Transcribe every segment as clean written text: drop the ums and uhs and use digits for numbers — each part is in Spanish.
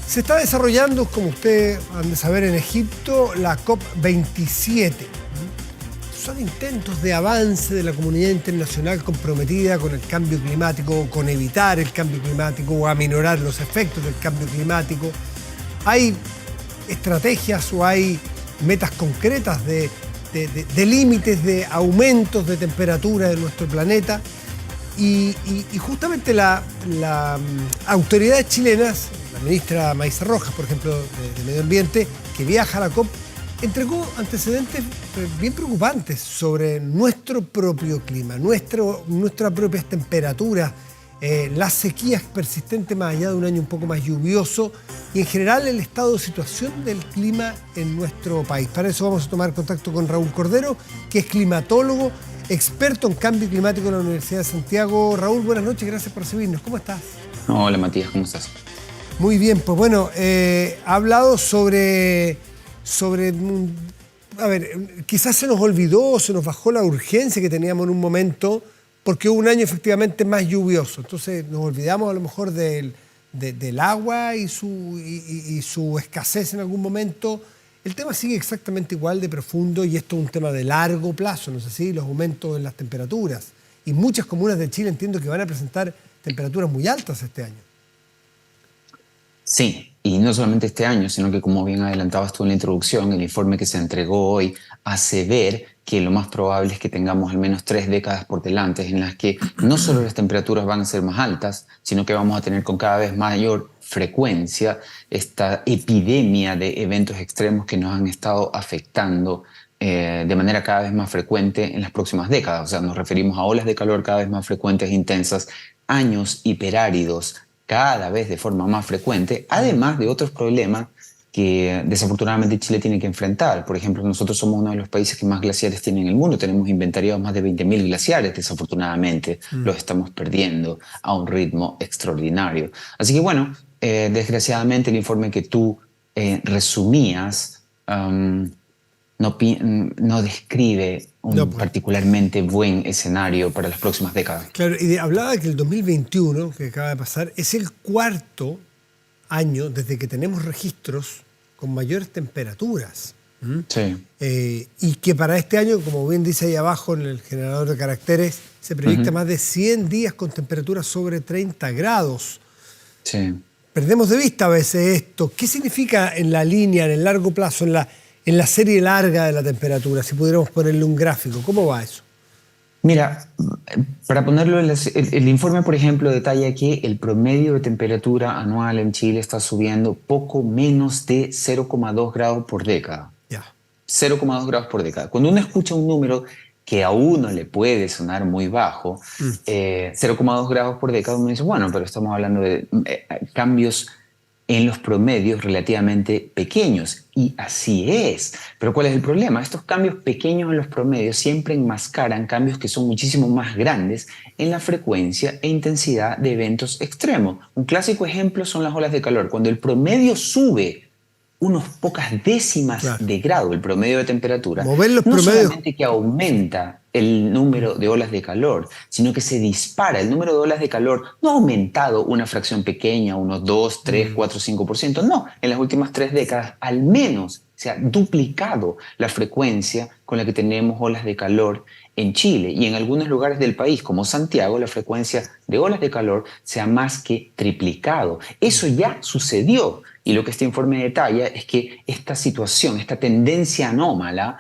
Se está desarrollando, como ustedes han de saber, en Egipto, la COP27. Son intentos de avance de la comunidad internacional comprometida con el cambio climático, con evitar el cambio climático o aminorar los efectos del cambio climático. Hay estrategias o hay metas concretas de límites de aumentos de temperatura de nuestro planeta. Y justamente las autoridades chilenas, la ministra Maísa Rojas, por ejemplo, de Medio Ambiente, que viaja a la COP, entregó antecedentes bien preocupantes sobre nuestro propio clima, nuestras propias temperaturas, las sequías persistentes más allá de un año un poco más lluvioso y en general el estado de situación del clima en nuestro país. Para eso vamos a tomar contacto con Raúl Cordero, que es climatólogo, experto en cambio climático en la Universidad de Santiago. Raúl, buenas noches, gracias por recibirnos. ¿Cómo estás? Hola Matías, ¿cómo estás? Muy bien, pues bueno, ha hablado sobre, a ver, quizás se nos olvidó, se nos bajó la urgencia que teníamos en un momento, porque hubo un año efectivamente más lluvioso. Entonces nos olvidamos a lo mejor del agua y su escasez en algún momento. El tema sigue exactamente igual de profundo y esto es un tema de largo plazo, ¿no es así? Los aumentos en las temperaturas. Y muchas comunas de Chile entiendo que van a presentar temperaturas muy altas este año. Sí, y no solamente este año, sino que como bien adelantabas tú en la introducción, el informe que se entregó hoy hace ver que lo más probable es que tengamos al menos 3 décadas por delante en las que no solo las temperaturas van a ser más altas, sino que vamos a tener con cada vez mayor frecuencia esta epidemia de eventos extremos que nos han estado afectando de manera cada vez más frecuente en las próximas décadas. O sea, nos referimos a olas de calor cada vez más frecuentes e intensas, años hiperáridos cada vez de forma más frecuente, además de otros problemas que desafortunadamente Chile tiene que enfrentar. Por ejemplo, nosotros somos uno de los países que más glaciares tiene en el mundo. Tenemos inventariados más de 20.000 glaciares, desafortunadamente. Los estamos perdiendo a un ritmo extraordinario. Así que bueno, desgraciadamente el informe que tú resumías no describe un particularmente buen escenario para las próximas décadas. Claro, y hablaba de que el 2021, que acaba de pasar, es el cuarto año desde que tenemos registros con mayores temperaturas. Sí. Y que para este año, como bien dice ahí abajo en el generador de caracteres, se proyecta más de 100 días con temperaturas sobre 30 grados. Sí. Perdemos de vista a veces esto. ¿Qué significa en la línea, en el largo plazo, en la serie larga de la temperatura, si pudiéramos ponerle un gráfico? ¿Cómo va eso? Mira, para ponerlo, el informe, por ejemplo, detalla que el promedio de temperatura anual en Chile está subiendo poco menos de 0,2 grados por década. 0,2 grados por década. Cuando uno escucha un número que a uno le puede sonar muy bajo, 0,2 grados por década, uno dice, bueno, pero estamos hablando de cambios en los promedios relativamente pequeños, y así es. Pero ¿cuál es el problema? Estos cambios pequeños en los promedios siempre enmascaran cambios que son muchísimo más grandes en la frecuencia e intensidad de eventos extremos. Un clásico ejemplo son las olas de calor. Cuando el promedio sube unos pocas décimas de grado, el promedio de temperatura, mover los no promedios. Solamente que aumenta el número de olas de calor, sino que se dispara. El número de olas de calor no ha aumentado una fracción pequeña, unos 2, 3, 4, 5%. No, en las últimas 3 décadas al menos se ha duplicado la frecuencia con la que tenemos olas de calor en Chile. Y en algunos lugares del país, como Santiago, la frecuencia de olas de calor se ha más que triplicado. Eso ya sucedió. Y lo que este informe detalla es que esta situación, esta tendencia anómala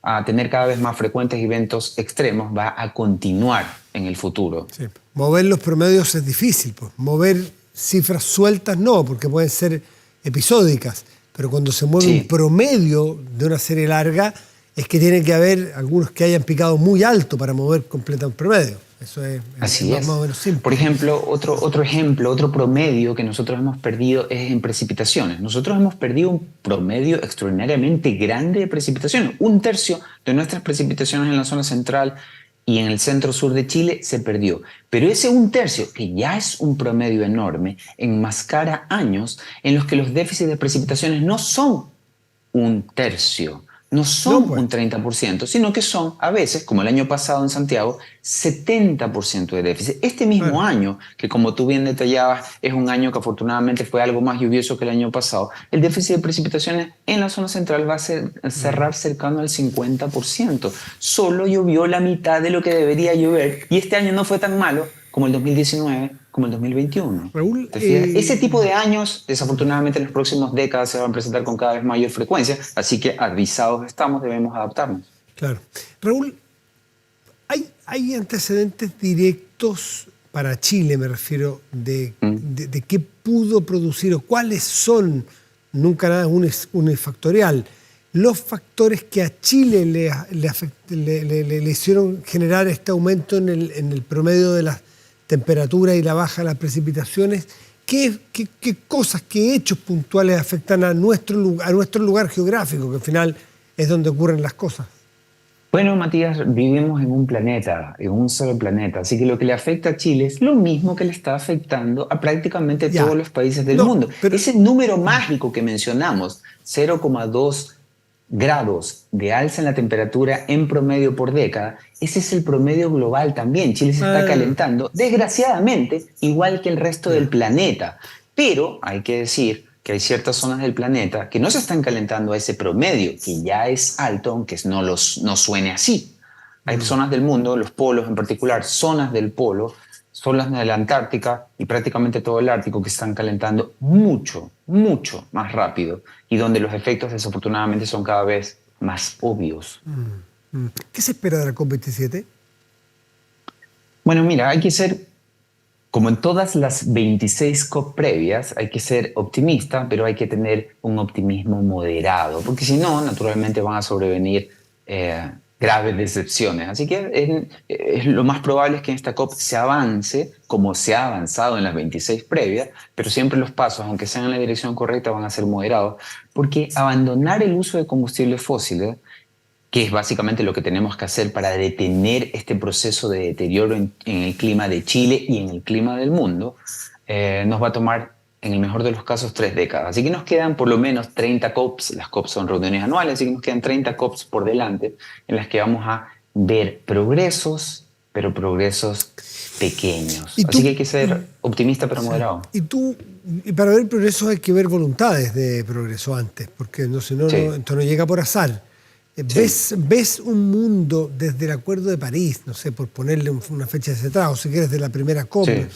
a tener cada vez más frecuentes eventos extremos va a continuar en el futuro. Sí. Mover los promedios es difícil, pues. Mover cifras sueltas no, porque pueden ser episódicas, pero cuando se mueve un promedio de una serie larga es que tiene que haber algunos que hayan picado muy alto para mover completo un promedio. Eso es más o menos simple. Por ejemplo, otro promedio que nosotros hemos perdido es en precipitaciones. Nosotros hemos perdido un promedio extraordinariamente grande de precipitaciones. 1/3 de nuestras precipitaciones en la zona central y en el centro-sur de Chile se perdió. Pero ese 1/3, que ya es un promedio enorme, enmascara años en los que los déficits de precipitaciones no son 1/3. no No, son pues. un 30%, sino que son a veces, como el año pasado en Santiago, 70% de déficit. Este mismo Claro. año, que como tú bien detallabas, es un año que afortunadamente fue algo más lluvioso que el año pasado, el déficit de precipitaciones en la zona central va a cerrar cercano al 50%. Solo llovió la mitad de lo que debería llover y este año no fue tan malo como el 2019, como el 2021. Raúl, ¿Te fijas? Ese tipo de años, desafortunadamente, en las próximas décadas se van a presentar con cada vez mayor frecuencia, así que avisados estamos, debemos adaptarnos. claro. Raúl, ¿hay antecedentes directos para Chile, me refiero, Mm. de qué pudo producir o cuáles son, nunca nada unifactorial, los factores que a Chile le hicieron generar este aumento en el promedio de las temperaturas y la baja de las precipitaciones? ¿Qué cosas, qué hechos puntuales afectan a nuestro lugar geográfico, que al final es donde ocurren las cosas? Bueno, Matías, vivimos en un planeta, en un solo planeta, así que lo que le afecta a Chile es lo mismo que le está afectando a prácticamente todos Ya. los países del No, mundo. pero Ese número mágico que mencionamos, 0,2 grados de alza en la temperatura en promedio por década, ese es el promedio global también. Chile se está ah, calentando, desgraciadamente, igual que el resto del ya. planeta. Pero hay que decir que hay ciertas zonas del planeta que no se están calentando a ese promedio, que ya es alto, aunque no suene así. Hay zonas del mundo, los polos en particular, zonas del polo, zonas de la Antártica y prácticamente todo el Ártico que están calentando mucho, mucho más rápido y donde los efectos desafortunadamente son cada vez más obvios. ¿Qué se espera de la COP27? Bueno, mira, hay que ser, como en todas las 26 COP previas, hay que ser optimista, pero hay que tener un optimismo moderado, porque si no, naturalmente van a sobrevenir graves decepciones. Así que lo más probable es que en esta COP se avance, como se ha avanzado en las 26 previas, pero siempre los pasos, aunque sean en la dirección correcta, van a ser moderados, porque abandonar el uso de combustibles fósiles, que es básicamente lo que tenemos que hacer para detener este proceso de deterioro en el clima de Chile y en el clima del mundo, nos va a tomar, en el mejor de los casos, 3 décadas. Así que nos quedan por lo menos 30 COPs, las COPs son reuniones anuales, así que nos quedan 30 COPs por delante en las que vamos a ver progresos, pero progresos pequeños. Y Así que tú, hay que ser optimista pero sí, moderado. y para ver progreso hay que ver voluntades de progreso antes, porque no, si no, Sí, esto no llega por azar. sí, ¿Ves un mundo desde el Acuerdo de París, no sé, por ponerle una fecha de atrás, o si quieres de la primera COP? sí.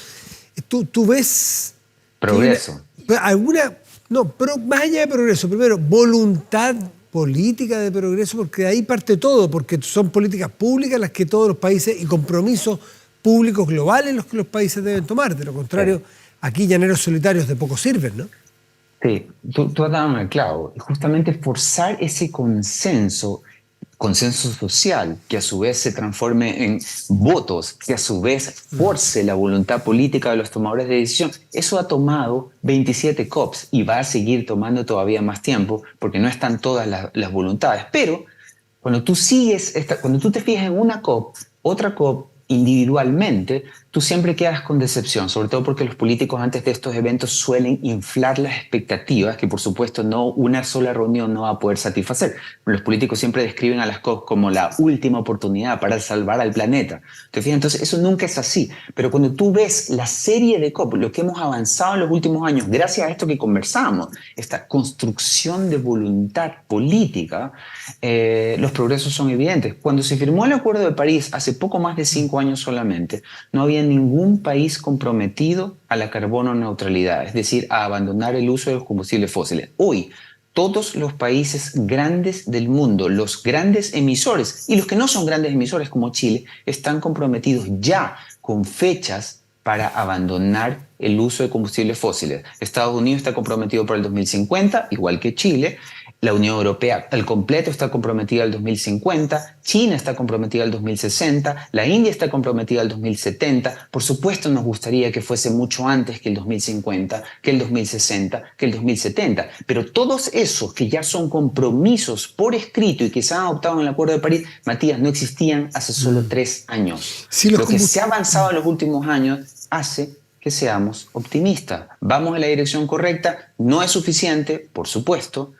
¿Tú ves que hay Progreso. alguna, no, pero más allá de progreso, primero, voluntad política de progreso, porque de ahí parte todo, porque son políticas públicas las que todos los países y compromisos públicos globales los que los países deben tomar. De lo contrario, aquí llaneros solitarios de poco sirven, ¿no? Sí, tú has dado en el clavo. Y justamente forzar ese consenso social, que a su vez se transforme en votos, que a su vez force la voluntad política de los tomadores de decisión. Eso ha tomado 27 COPs y va a seguir tomando todavía más tiempo porque no están todas las voluntades. Pero cuando cuando tú te fijas en una COP, otra COP individualmente, tú siempre quedas con decepción, sobre todo porque los políticos antes de estos eventos suelen inflar las expectativas que por supuesto no una sola reunión no va a poder satisfacer. Los políticos siempre describen a las COP como la última oportunidad para salvar al planeta. ¿Te fijas? Entonces eso nunca es así, pero cuando tú ves la serie de COP, lo que hemos avanzado en los últimos años, gracias a esto que conversamos, esta construcción de voluntad política, los progresos son evidentes. Cuando se firmó el Acuerdo de París hace poco más de 5 años solamente, no había ningún país comprometido a la carbono neutralidad, es decir, a abandonar el uso de los combustibles fósiles. Hoy, todos los países grandes del mundo, los grandes emisores y los que no son grandes emisores como Chile, están comprometidos ya con fechas para abandonar el uso de combustibles fósiles. Estados Unidos está comprometido para el 2050, igual que Chile. La Unión Europea al completo está comprometida al 2050, China está comprometida al 2060, la India está comprometida al 2070. Por supuesto nos gustaría que fuese mucho antes que el 2050, que el 2060, que el 2070, pero todos esos que ya son compromisos por escrito y que se han adoptado en el Acuerdo de París, Matías, no existían hace solo 3 años. Si Lo que se ha avanzado en los últimos años hace que seamos optimistas. Vamos en la dirección correcta, no es suficiente, por supuesto,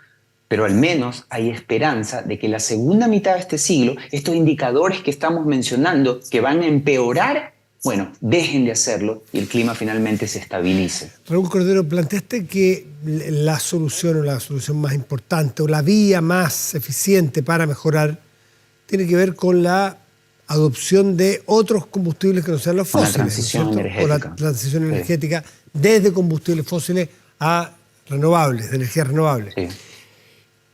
pero al menos hay esperanza de que la segunda mitad de este siglo, estos indicadores que estamos mencionando, que van a empeorar, bueno, dejen de hacerlo y el clima finalmente se estabilice. Raúl Cordero, planteaste que la solución o la solución más importante o la vía más eficiente para mejorar tiene que ver con la adopción de otros combustibles que no sean los fósiles. Una transición energética. O la transición energética desde combustibles fósiles a renovables, de energías renovables. Sí.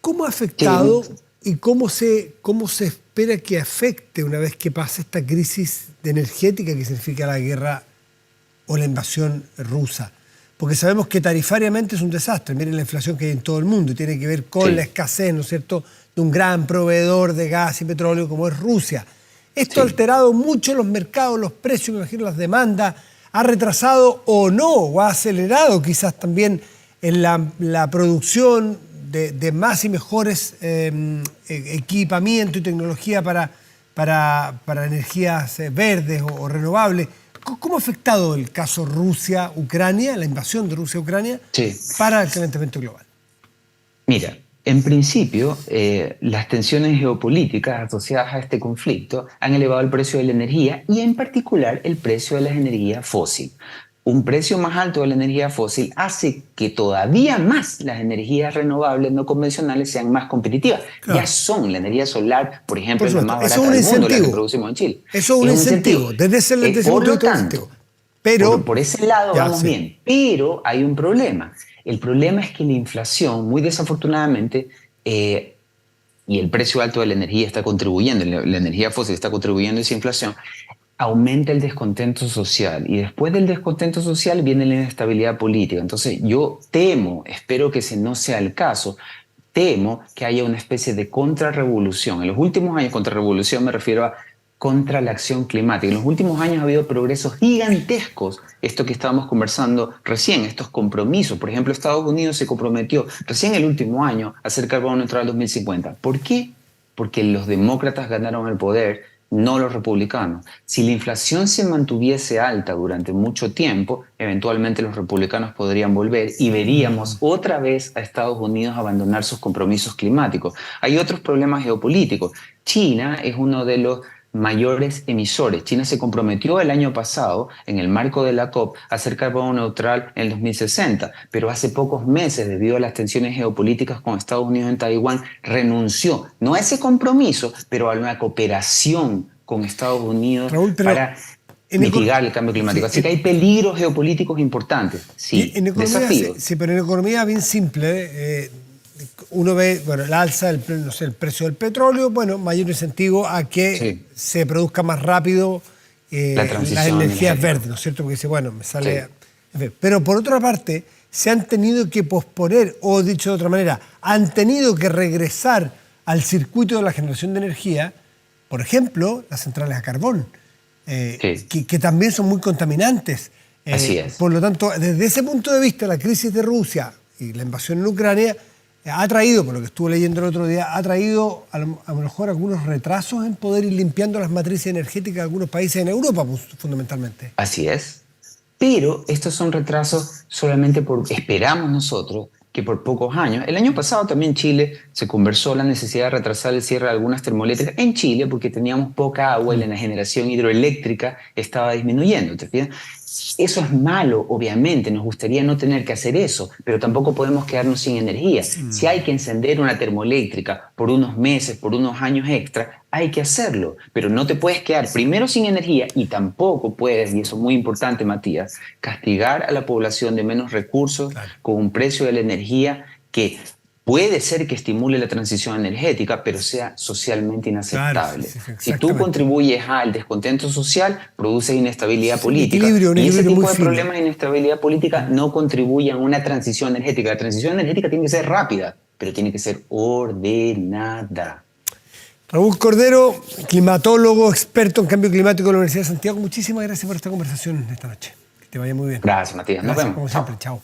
¿Cómo ha afectado y cómo se espera que afecte una vez que pase esta crisis energética que significa la guerra o la invasión rusa? Porque sabemos que tarifariamente es un desastre. Miren la inflación que hay en todo el mundo y tiene que ver con la escasez, ¿no es cierto?, de un gran proveedor de gas y petróleo como es Rusia. Esto ha alterado mucho los mercados, los precios, me imagino las demandas, ha retrasado o no, o ha acelerado quizás también en la producción de más y mejores equipamiento y tecnología para energías verdes o renovables. ¿Cómo ha afectado el caso Rusia-Ucrania, la invasión de Rusia a Ucrania, para el calentamiento global? Mira, en principio, las tensiones geopolíticas asociadas a este conflicto han elevado el precio de la energía y en particular el precio de la energía fósil. Un precio más alto de la energía fósil hace que todavía más las energías renovables no convencionales sean más competitivas. Claro. Ya son la energía solar, por ejemplo, la más barata del mundo, la que producimos en Chile. Eso es un incentivo, desde ese por lo tanto, pero por ese lado vamos bien. Pero hay un problema. El problema es que la inflación, muy desafortunadamente, y el precio alto de la energía está contribuyendo, la energía fósil está contribuyendo a esa inflación, aumenta el descontento social y después del descontento social viene la inestabilidad política. Entonces yo temo, espero que ese no sea el caso, temo que haya una especie de contrarrevolución. En los últimos años, contrarrevolución me refiero a contra la acción climática. En los últimos años ha habido progresos gigantescos, esto que estábamos conversando recién, estos compromisos. Por ejemplo, Estados Unidos se comprometió recién el último año a ser carbono neutral 2050. ¿Por qué? Porque los demócratas ganaron el poder, no los republicanos. Si la inflación se mantuviese alta durante mucho tiempo, eventualmente los republicanos podrían volver y veríamos otra vez a Estados Unidos abandonar sus compromisos climáticos. Hay otros problemas geopolíticos. China es uno de los mayores emisores. China se comprometió el año pasado, en el marco de la COP, a ser carbono neutral en el 2060, pero hace pocos meses, debido a las tensiones geopolíticas con Estados Unidos en Taiwán, renunció, no a ese compromiso, pero a una cooperación con Estados Unidos, Raúl, para mitigar el cambio climático. Así que hay peligros geopolíticos importantes, sí, desafíos. Sí, pero en economía bien simple, uno ve, bueno, el alza del el precio del petróleo, bueno, mayor incentivo a que se produzca más rápido las energías verdes, ¿no es cierto? Porque dice, bueno, me sale... Pero por otra parte, se han tenido que posponer, o dicho de otra manera, han tenido que regresar al circuito de la generación de energía, por ejemplo, las centrales a carbón, que también son muy contaminantes. Así es. Por lo tanto, desde ese punto de vista, la crisis de Rusia y la invasión en Ucrania ha traído, por lo que estuve leyendo el otro día, ha traído a lo mejor algunos retrasos en poder ir limpiando las matrices energéticas de algunos países en Europa, fundamentalmente. Así es. Pero estos son retrasos solamente esperamos nosotros, que por pocos años. El año pasado también Chile se conversó la necesidad de retrasar el cierre de algunas termoeléctricas en Chile porque teníamos poca agua y la generación hidroeléctrica estaba disminuyendo. ¿Te fijas? Eso es malo, obviamente, nos gustaría no tener que hacer eso, pero tampoco podemos quedarnos sin energía. Si hay que encender una termoeléctrica por unos meses, por unos años extra, hay que hacerlo, pero no te puedes quedar primero sin energía y tampoco puedes, y eso es muy importante, Matías, castigar a la población de menos recursos con un precio de la energía que puede ser que estimule la transición energética, pero sea socialmente inaceptable. Si tú contribuyes al descontento social, produces inestabilidad política. Y ese tipo de problemas de inestabilidad política no contribuyen a una transición energética. La transición energética tiene que ser rápida, pero tiene que ser ordenada. Raúl Cordero, climatólogo, experto en cambio climático de la Universidad de Santiago, muchísimas gracias por esta conversación esta noche. Que te vaya muy bien. Gracias, Matías. Nos vemos. Como siempre. Chao.